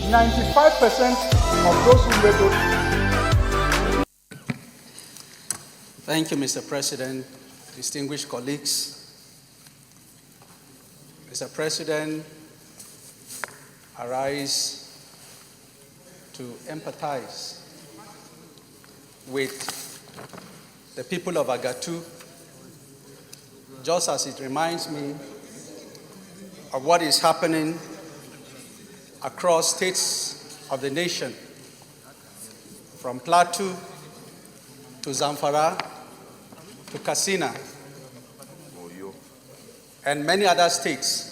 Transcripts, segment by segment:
95% of those who made those. Thank you, Mr. President, distinguished colleagues. Mr. President, I rise to empathize with the people of AGATU, just as it reminds me of what is happening across states of the nation, from Plateau to Zamfara to Katsina and many other states.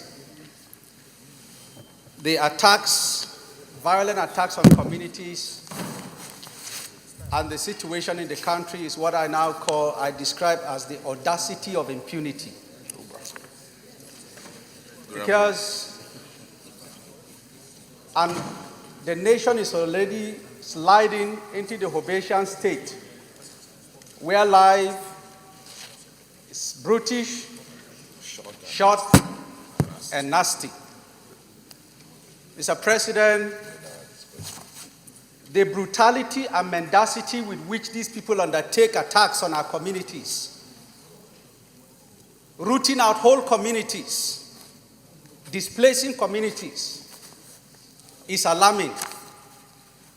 The attacks, violent attacks on communities, and the situation in the country is what I describe as the audacity of impunity. Because the nation is already sliding into the Hobbesian state, where life is brutish, short, and nasty. Mr. President, the brutality and mendacity with which these people undertake attacks on our communities, rooting out whole communities, displacing communities, is alarming.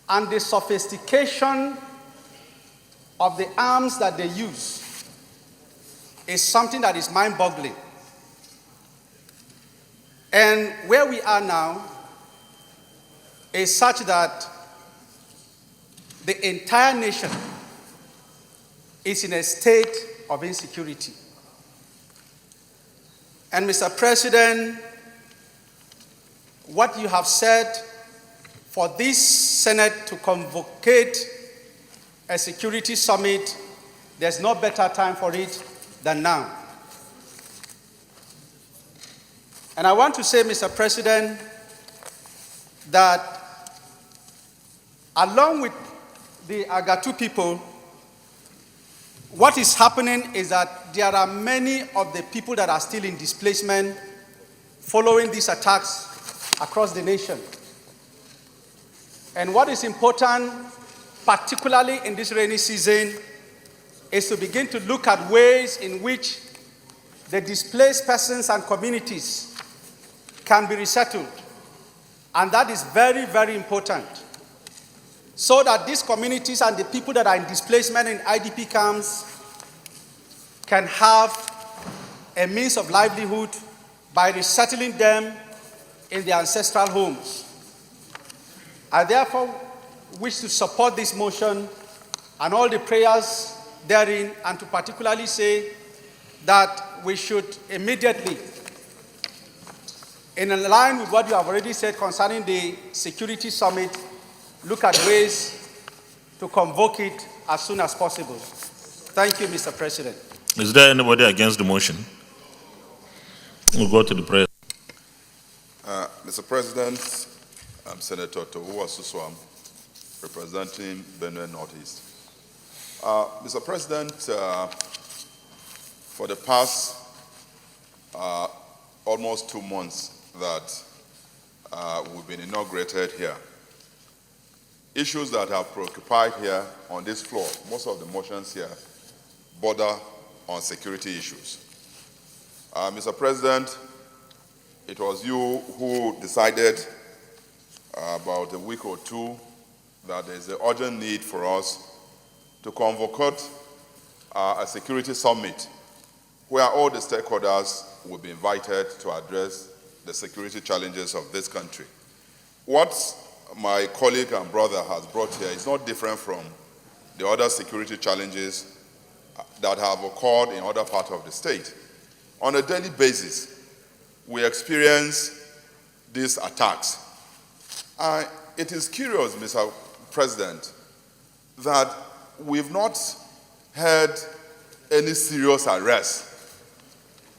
And the sophistication of the arms that they use is something that is mind-boggling. And where we are now is such that the entire nation is in a state of insecurity. And Mr. President, what you have said for this Senate to convocate a security summit, there's no better time for it than now. And I want to say, Mr. President, that along with the AGATU people, what is happening is that there are many of the people that are still in displacement following these attacks across the nation. And what is important, particularly in this rainy season, is to begin to look at ways in which the displaced persons and communities can be resettled. And that is very, very important, so that these communities and the people that are in displacement in IDP camps can have a means of livelihood by resettling them in their ancestral homes. I therefore wish to support this motion and all the prayers therein, and to particularly say that we should immediately, in line with what you have already said concerning the security summit, look at ways to convoke it as soon as possible. Thank you, Mr. President. Is there anybody against the motion? We'll go to the President. Mr. President, I'm Senator Tohuwa Suswam, representing Benue Northeast. Mr. President, for the past almost 2 months that we've been inaugurated here, issues that have preoccupied here on this floor, most of the motions here border on security issues. Mr. President, it was you who decided about a week or two that there's an urgent need for us to convoke a security summit where all the stakeholders will be invited to address the security challenges of this country. What my colleague and brother has brought here is not different from the other security challenges that have occurred in other parts of the state. On a daily basis, we experience these attacks. It is curious, Mr. President, that we've not had any serious arrests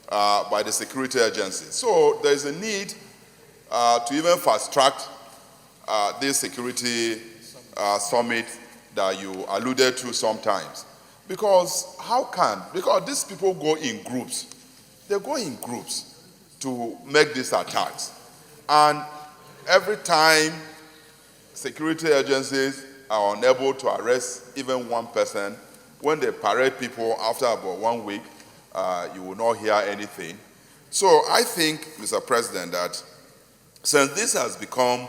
by the security agencies. So there's a need to even fast-track this security summit that you alluded to sometimes. Because because these people go in groups. They go in groups to make these attacks. And every time security agencies are unable to arrest even one person. When they parade people after about 1 week, you will not hear anything. So I think, Mr. President, that since this has become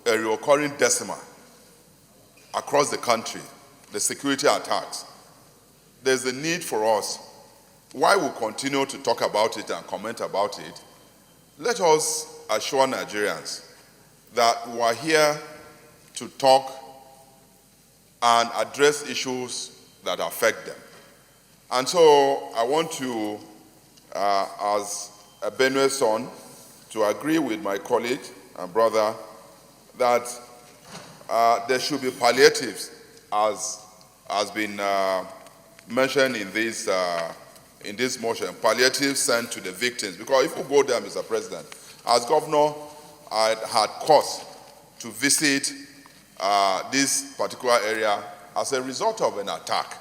a recurring decimal across the country, the security attacks, there's a need for us, while we continue to talk about it and comment about it, let us assure Nigerians that we are here to talk and address issues that affect them. And so I want to, as a Benue son, to agree with my colleague and brother that there should be palliatives, as has been mentioned in this motion, palliatives sent to the victims. Because if we go there, Mr. President, as governor, I had cause to visit this particular area as a result of an attack.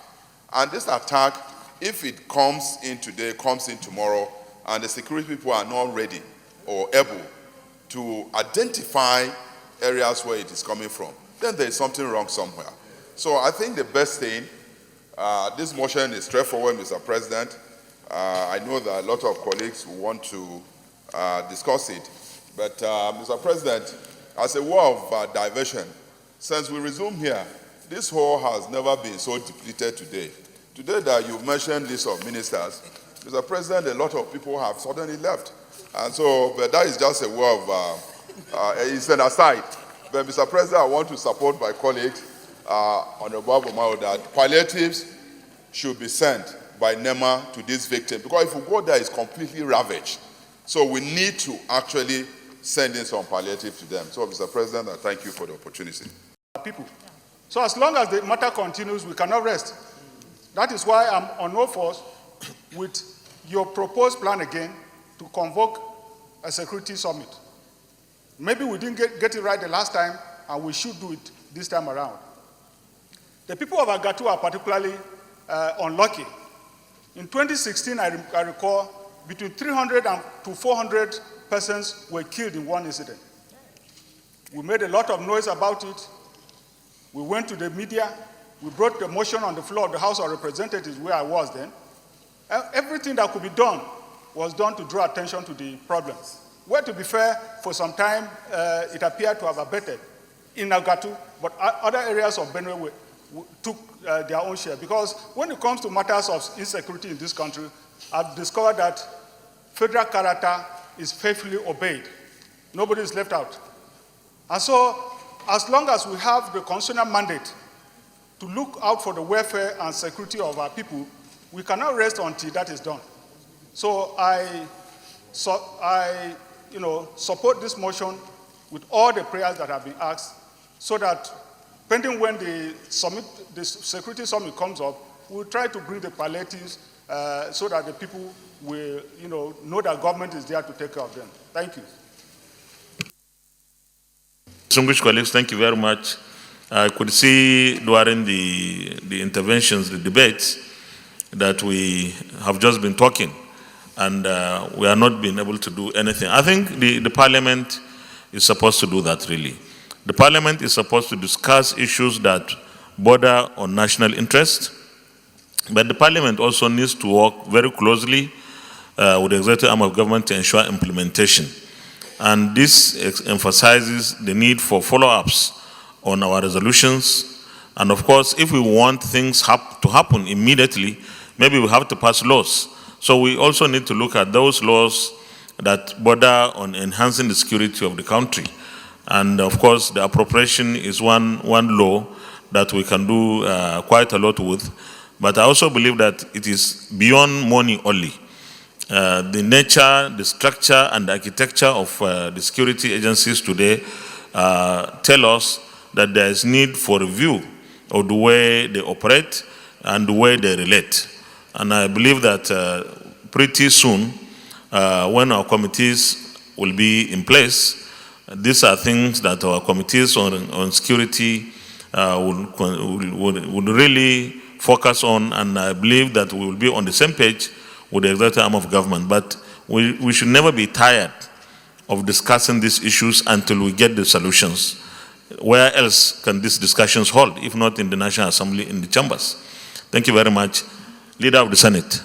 And this attack, if it comes in today, comes in tomorrow, and the security people are not ready or able to identify areas where it is coming from, then there is something wrong somewhere. So I think the best thing, this motion is straightforward, Mr. President. I know that a lot of colleagues want to discuss it. But Mr. President, as a way of diversion, since we resume here, this hall has never been so depleted today. Today that you mentioned list of ministers, Mr. President, a lot of people have suddenly left. And so, but that is just a way of, it's an aside. But Mr. President, I want to support my colleagues on the Mao that palliatives should be sent by NEMA to this victim. Because if we go there, it's completely ravaged. So we need to actually send in some palliative to them. So, Mr. President, I thank you for the opportunity. People. So as long as the matter continues, we cannot rest. That is why I'm on no force with your proposed plan again to convoke a security summit. Maybe we didn't get it right the last time, and we should do it this time around. The people of AGATU are particularly unlucky. In 2016, I recall, between 300 to 400 persons were killed in one incident. We made a lot of noise about it. We went to the media. We brought the motion on the floor of the House of Representatives, where I was then. Everything that could be done was done to draw attention to the problems. Well, to be fair, for some time, it appeared to have abated in AGATU, but other areas of Benue took their own share. Because when it comes to matters of insecurity in this country, I've discovered that federal character is faithfully obeyed. Nobody is left out. And so, as long as we have the constitutional mandate to look out for the welfare and security of our people, we cannot rest until that is done. So I support this motion with all the prayers that have been asked, so that pending when the security summit comes up, we'll try to bring the palliatives so that the people will know that government is there to take care of them. Thank you. Distinguished colleagues, thank you very much. I could see during the interventions, the debates, that we have just been talking, and we are not being able to do anything. I think the Parliament is supposed to do that, really. The Parliament is supposed to discuss issues that border on national interest, but the Parliament also needs to work very closely with the executive arm of government to ensure implementation. And this emphasizes the need for follow-ups on our resolutions. And of course, if we want things to happen immediately, maybe we have to pass laws. So we also need to look at those laws that border on enhancing the security of the country. And of course, the appropriation is one law that we can do quite a lot with. But I also believe that it is beyond money only. The nature, the structure, and the architecture of the security agencies today tell us that there is need for review of the way they operate and the way they relate. And I believe that pretty soon, when our committees will be in place, these are things that our committees on security would really focus on, and I believe that we will be on the same page with the executive arm of government. But we should never be tired of discussing these issues until we get the solutions. where else can these discussions hold, if not in the National Assembly, in the chambers? Thank you very much. Leader of the Senate.